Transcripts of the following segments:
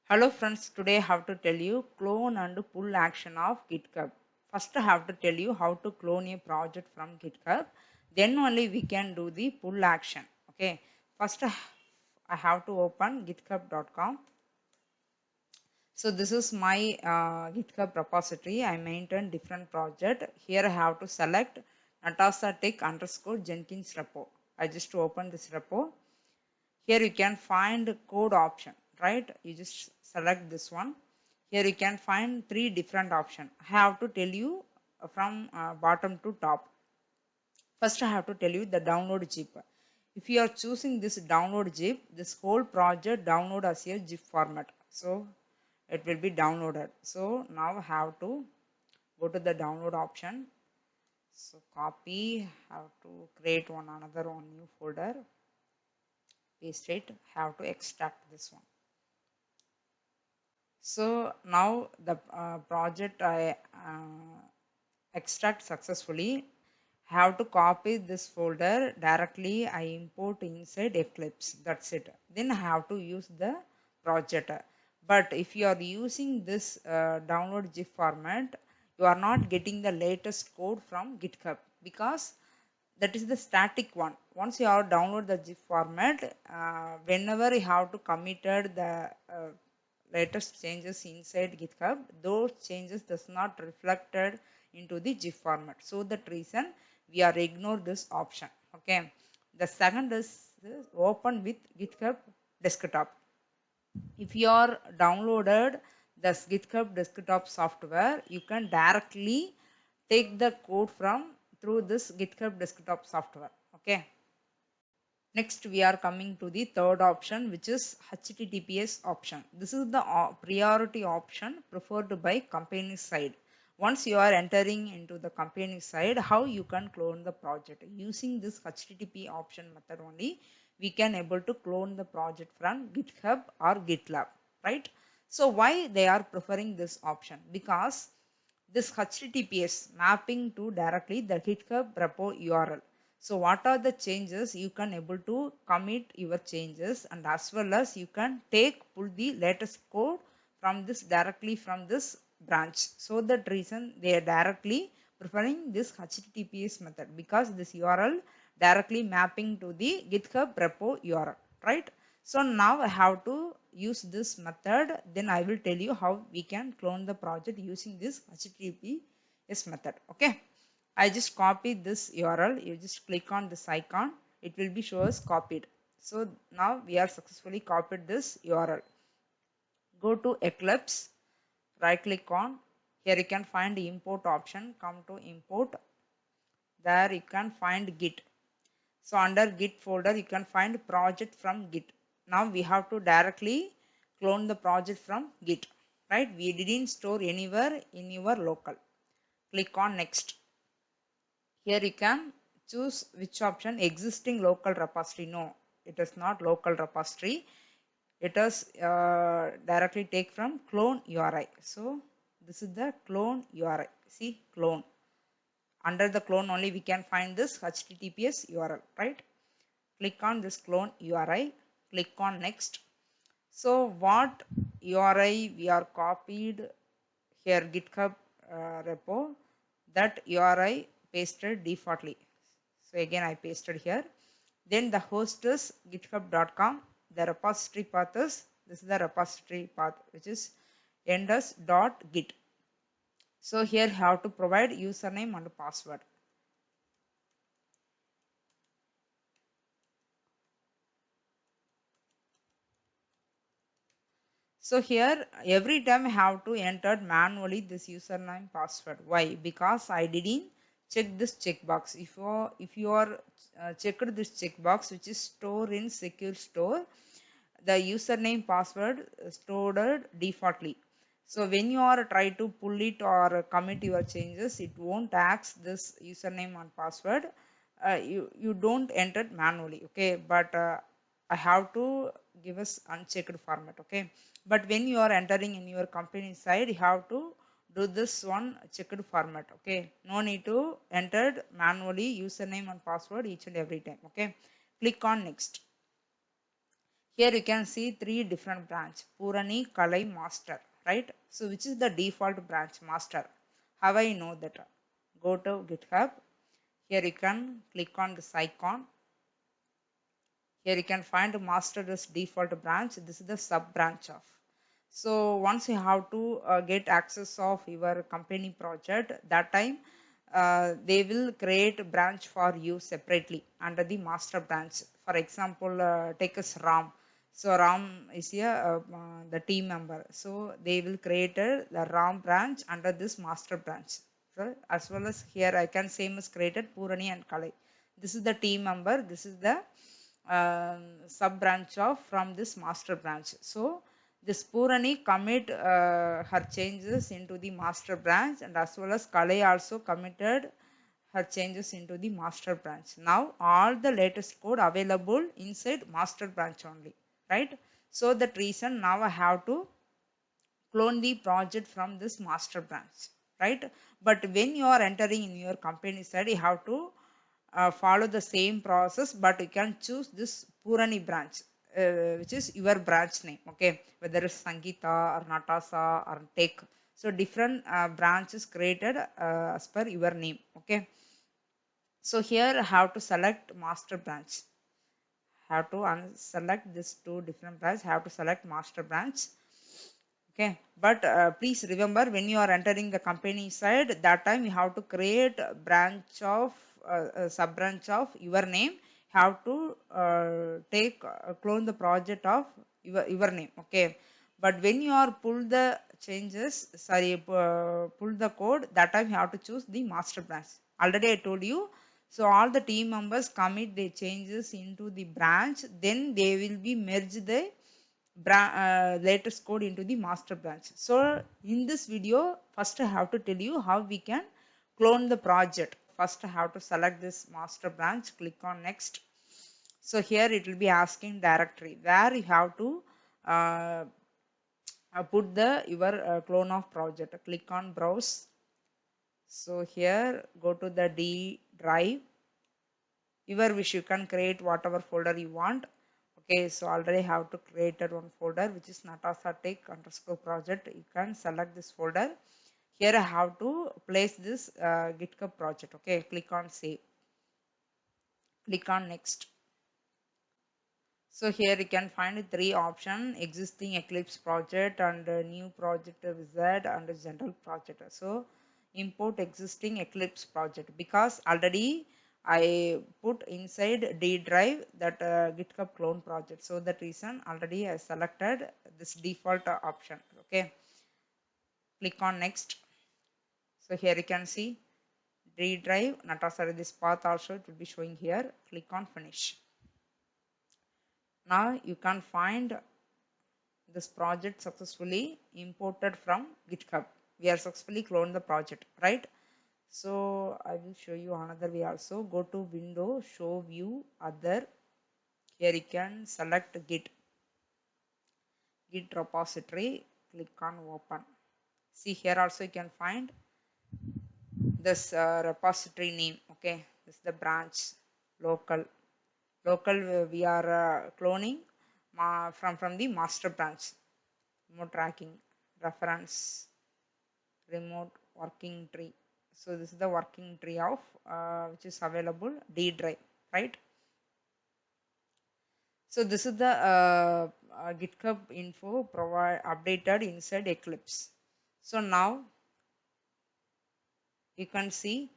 Hello friends, today I have to tell you clone and pull action of GitHub. First I have to tell you how to clone a project from GitHub. Then only we can do the pull action. Okay. First I have to open github.com. So this is my GitHub repository. I maintain different project. Here I have to select Natasha Tech _ Jenkins repo. I just open this repo. Here you can find code option, right? You just select this one. Here you can find three different options. I have to tell you from bottom to top. First I have to tell you the download zip. If you are choosing this download zip, this whole project download as a zip format. So it will be downloaded. So now I have to go to the download option. So copy, have to create another new folder, paste it, have to extract this one. So now the project I extract successfully. Have to copy this folder directly. I import inside Eclipse. That's it. Then I have to use the project. But if you are using this download zip format, you are not getting the latest code from GitHub because that is the static one. Once you have download the zip format, whenever you have to committed the latest changes inside GitHub, those changes does not reflected into the zip format. So that reason we are ignore this option. Okay. The second is open with GitHub desktop. If you are downloaded the GitHub desktop software, you can directly take the code from through this GitHub desktop software. Okay. Next we are coming to the third option, which is HTTPS option. This is the priority option preferred by company side. Once you are entering into the company side, how you can clone the project using this HTTP option method only, we can able to clone the project from GitHub or GitLab, right? So why they are preferring this option? Because this HTTPS mapping to directly the GitHub repo URL. So what are the changes you can able to commit your changes, and as well as you can pull the latest code from this directly from this branch. So that reason they are directly preferring this HTTPS method because this URL directly mapping to the GitHub repo URL, right? So now I have to use this method, then I will tell you how we can clone the project using this HTTPS method. Okay. I just copy this URL. You just click on this icon. It will be show as copied. So now we are successfully copied this URL. Go to Eclipse, right click on. Here you can find the import option. Come to import. There you can find Git. So under Git folder, you can find project from Git. Now we have to directly clone the project from Git, right? We didn't store anywhere in your local. Click on next. Here you can choose which option, existing local repository. No, it is not local repository. It is directly take from clone URI. So this is the clone URI. See, clone. Under the clone only we can find this HTTPS URL, right? Click on this clone URI, click on next. So what URI we are copied here GitHub repo, that URI pasted defaultly. So again I pasted here. Then the host is github.com. The repository path is, this is the repository path, which is enders.git. So here you have to provide username and password. So here every time I have to enter manually this username password. Why? Because I didn't check this checkbox. If you are checked this checkbox, which is store in secure store, the username password stored defaultly. So when you are try to pull it or commit your changes, it won't ask this username and password. You don't enter it manually, okay? But I have to give us unchecked format, okay? But when you are entering in your company side, you have to do this one checked format, okay? No need to enter manually username and password each and every time, okay? Click on next. Here you can see three different branch, Purani, Kalai, Master, right? So which is the default branch, Master? How I know that? Go to GitHub. Here you can click on this icon. Here you can find master as default branch. This is the sub branch of. So once you have to get access of your company project, that time they will create a branch for you separately under the master branch. For example, take us Ram. So Ram is here, the team member. So they will create the Ram branch under this master branch. So as well as here I can same as created Purani and Kalai. This is the team member. This is the sub branch of from this master branch. So this Purani commit her changes into the master branch, and as well as Kalai also committed her changes into the master branch. Now all the latest code available inside master branch only, right? So that reason now I have to clone the project from this master branch, right? But when you are entering in your company side, you have to follow the same process, but you can choose this Purani branch, which is your branch name, okay? Whether it's Sangeeta or Natasha or Tech. So different branches created as per your name, okay? So here I have to select master branch. Have to select this two different branch. Have to select master branch. Okay, but please remember when you are entering the company side, that time you have to create a branch of sub branch of your name. Have to take clone the project of your name. Okay, but when you are pull the changes, sorry, pull the code, that time you have to choose the master branch. Already I told you. So all the team members commit the changes into the branch, then they will be merged the latest code into the master branch. So in this video, first I have to tell you how we can clone the project. First I have to select this master branch, click on next. So here it will be asking directory where you have to uh, put the your clone of project. Click on browse. So here go to the D drive. Your wish, you can create whatever folder you want. Okay, so already have to created one folder which is Natasha Tech underscore project. You can select this folder. Here I have to place this GitHub project. Okay, click on save. Click on next. So here you can find three options: existing Eclipse project and new project wizard and general project. So import existing Eclipse project because already I put inside D drive that GitHub clone project. So that reason already I selected this default option. Okay, click on next. So here you can see D drive, Natasha, this path also it will be showing here. Click on finish. Now you can find this project successfully imported from GitHub. We are successfully cloned the project, right? So I will show you another way also. Go to window, show view, other. Here you can select Git repository, click on open. See here also you can find this repository name. Okay, this is the branch local. We are cloning from the master branch. Remote tracking, reference, remote working tree. So this is the working tree of which is available D drive, right? So this is the GitHub info provide updated inside Eclipse. So now you can see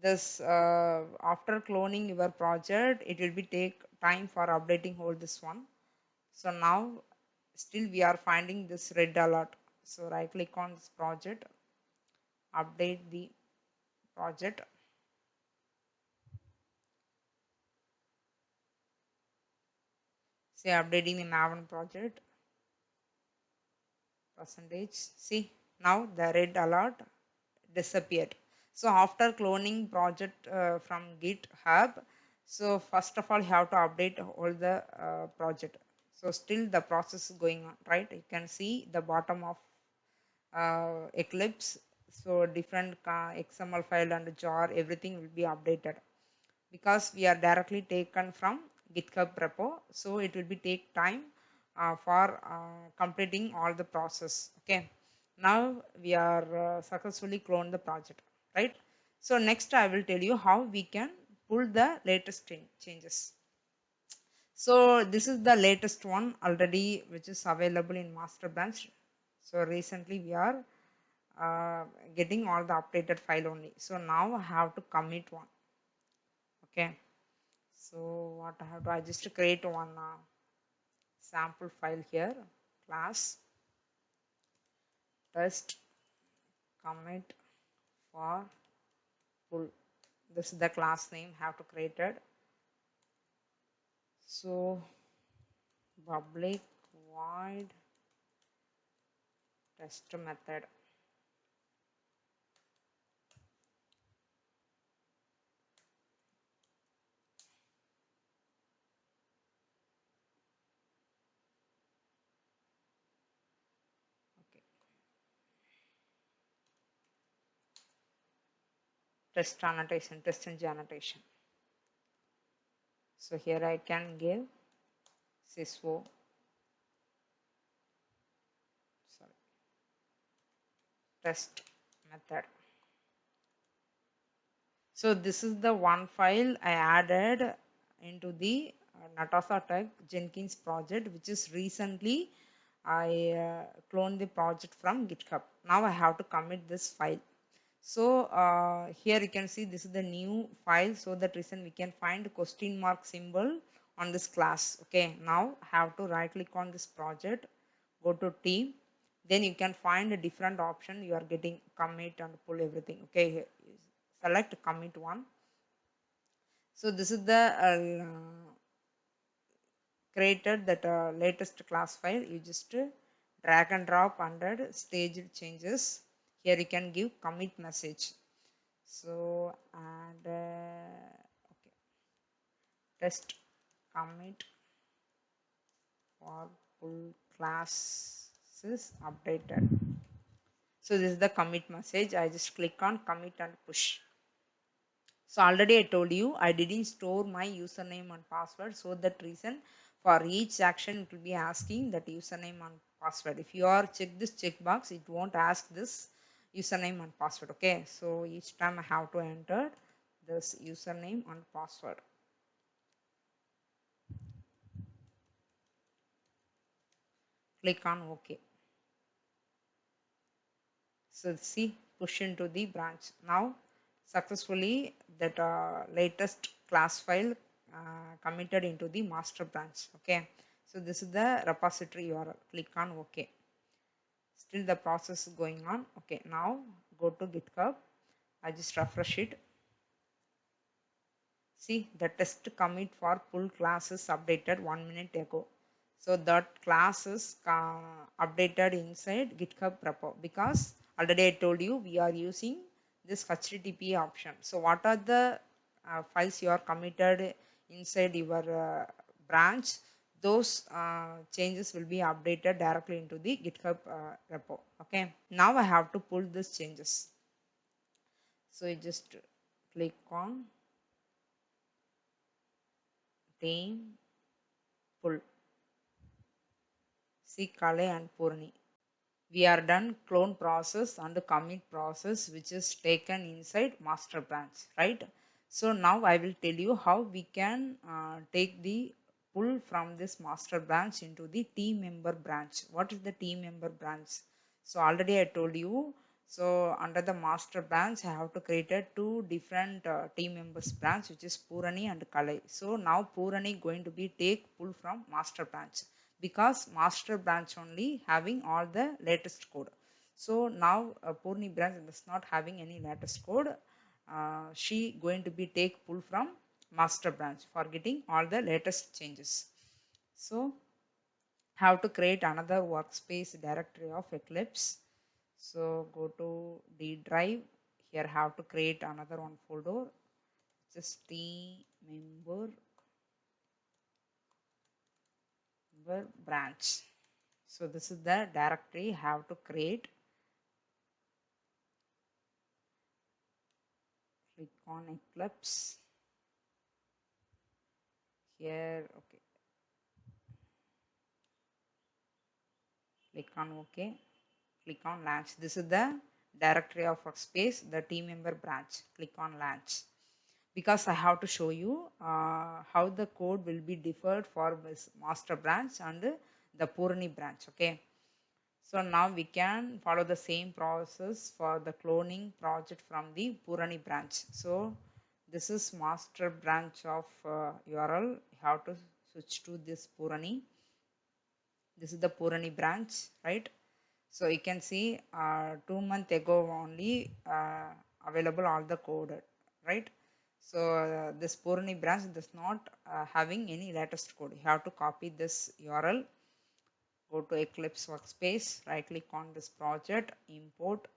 this after cloning your project, it will be take time for updating all this one. So now still we are finding this red alert. So right click on this project, update the project. Say updating the Maven project percentage. See now the red alert disappeared. So after cloning project from GitHub, so first of all you have to update all the project. So still the process is going on, right? You can see the bottom of Eclipse. So different XML file and jar, everything will be updated because we are directly taken from GitHub repo. So it will be take time for completing all the process. Okay, now we are successfully cloned the project, right? So next I will tell you how we can pull the latest changes. So this is the latest one already, which is available in master branch. So recently we are uh, getting all the updated file only. So now I have to commit one. Okay. So what I have to, I just create one sample file here, class test commit for pull. This is the class name have to create it. So public void test method. Okay. Test annotation, test engine annotation. So here I can give syswo, sorry, test method. So this is the one file I added into the Natasha Tech Jenkins project, which is recently I cloned the project from GitHub. Now I have to commit this file. So here you can see this is the new file. So that reason we can find question mark symbol on this class. Okay, now have to right click on this project, go to team, then you can find a different option. You are getting commit and pull everything. Okay, select commit one. So this is the created that latest class file. You just drag and drop under staged changes. Here you can give commit message. So and okay, test commit for full classes updated. So this is the commit message. I just click on commit and push. So already I told you I didn't store my username and password. So that reason for each action it will be asking that username and password. If you are check this checkbox, it won't ask this username and password. Okay. So each time I have to enter this username and password. Click on OK. So see, push into the branch. Now successfully that latest class file committed into the master branch. Okay. So this is the repository URL. Click on OK. Still the process is going on. Okay. Now go to GitHub. I just refresh it. See the test commit for pull classes updated 1 minute ago. So that class is updated inside GitHub repo because already I told you we are using this HTTP option. So what are the files you are committed inside your branch? Those changes will be updated directly into the GitHub repo. Okay. Now I have to pull these changes. So you just click on team pull. See Kale and Purni. We are done clone process and the commit process which is taken inside master branch, right? So now I will tell you how we can take the pull from this master branch into the team member branch. What is the team member branch? So already I told you. So under the master branch, I have to create a two different team members branch, which is Purani and Kalai. So now Purani going to be take pull from master branch because master branch only having all the latest code. So now Purni branch is not having any latest code. She going to be take pull from master branch for getting all the latest changes. So have to create another workspace directory of Eclipse. So go to D drive. Here have to create another one folder. Just team member branch. So this is the directory have to create. Click on Eclipse. here. Okay, click on OK, click on launch. This is the directory of workspace, the team member branch. Click on launch, because I have to show you how the code will be differed for this master branch and the Purani branch. Okay, so now we can follow the same process for the cloning project from the Purani branch. So this is master branch of URL. You have to switch to this Purani. This is the Purani branch, right? So you can see 2 months ago only available all the code, right? So this Purani branch does not having any latest code. You have to copy this URL, go to Eclipse workspace, right click on this project, import.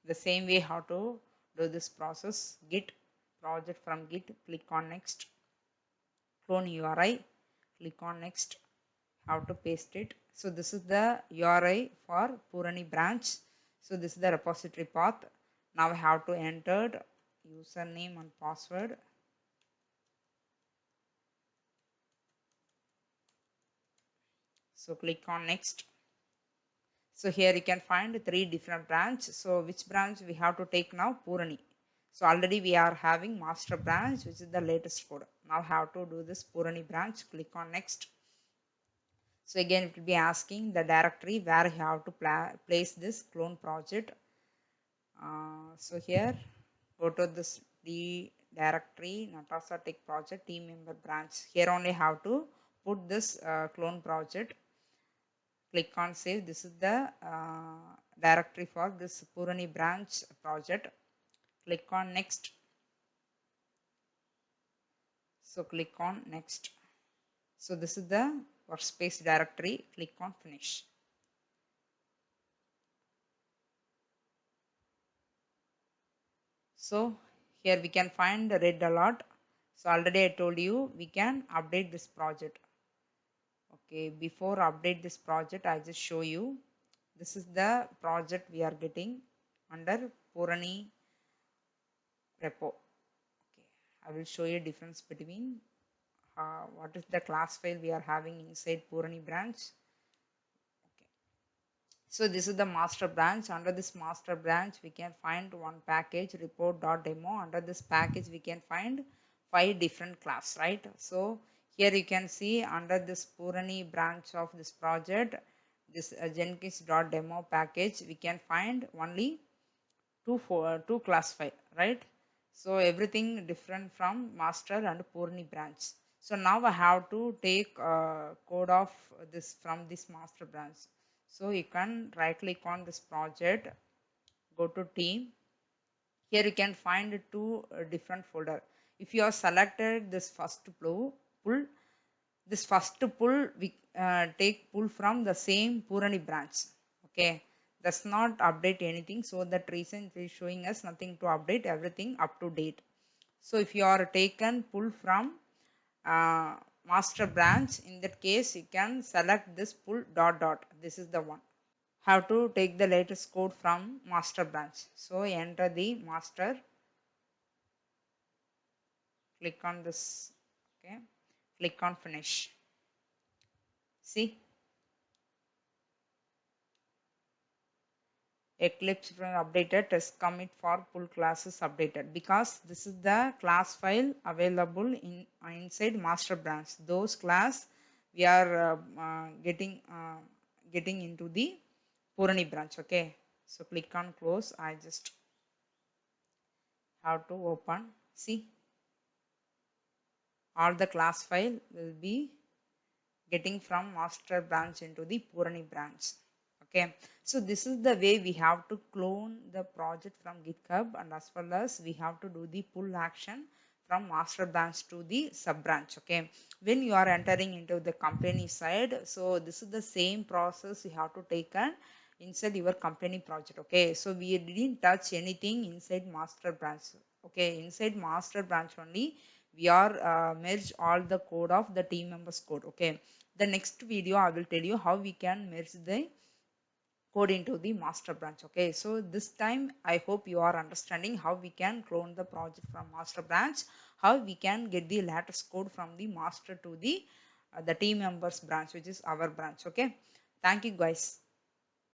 The same way how to do this process, git project from git, click on next, clone URI, click on next, how to paste it. So this is the URI for Purani branch. So this is the repository path. Now I have to enter username and password. So click on next. So here you can find 3 different branches. So which branch we have to take now? Purani. So already we are having master branch, which is the latest code. Now have to do this Purani branch. Click on next. So again it will be asking the directory where you have to place this clone project. So here go to this D directory, Natasha Tech project team member branch. Here only have to put this clone project. Click on save. This is the directory for this Purani branch project. Click on next. So click on next. So this is the workspace directory. Click on finish. So here we can find the red alert. So already I told you we can update this project. Okay, before update this project, I just show you. This is the project we are getting under Purani repo. Okay, I will show you difference between what is the class file we are having inside Purani branch. Okay, so this is the master branch. Under this master branch, we can find one package report.demo. Under this package, we can find 5 different class, right? So here you can see under this Purani branch of this project, this Jenkins.demo package, we can find only two class file, right? So everything different from master and Purani branch. So now I have to take code of this from this master branch. So you can right click on this project, go to team. Here you can find two different folder. If you have selected this first pull, this first pull we take pull from the same Purani branch. Okay, does not update anything, so that reason is showing us nothing to update, everything up to date. So if you are taken pull from uh, master branch, in that case you can select this pull dot dot, this is the one. Have to take the latest code from master branch. So enter the master, click on this. Okay, click on finish. See, Eclipse updated, test commit for pull classes updated, because this is the class file available in inside master branch. Those class we are getting into the Purani branch. Okay, so click on close. I just have to open. See, all the class file will be getting from master branch into the Purani branch. Okay, so this is the way we have to clone the project from GitHub, and as well as we have to do the pull action from master branch to the sub branch. Okay, when you are entering into the company side, so this is the same process you have to take on inside your company project. Okay, so we didn't touch anything inside master branch. Okay, inside master branch only we are merge all the code of the team members code. Okay, the next video I will tell you how we can merge the code into the master branch. Okay, so this time I hope you are understanding how we can clone the project from master branch, how we can get the latest code from the master to the team members branch, which is our branch. Okay, thank you guys.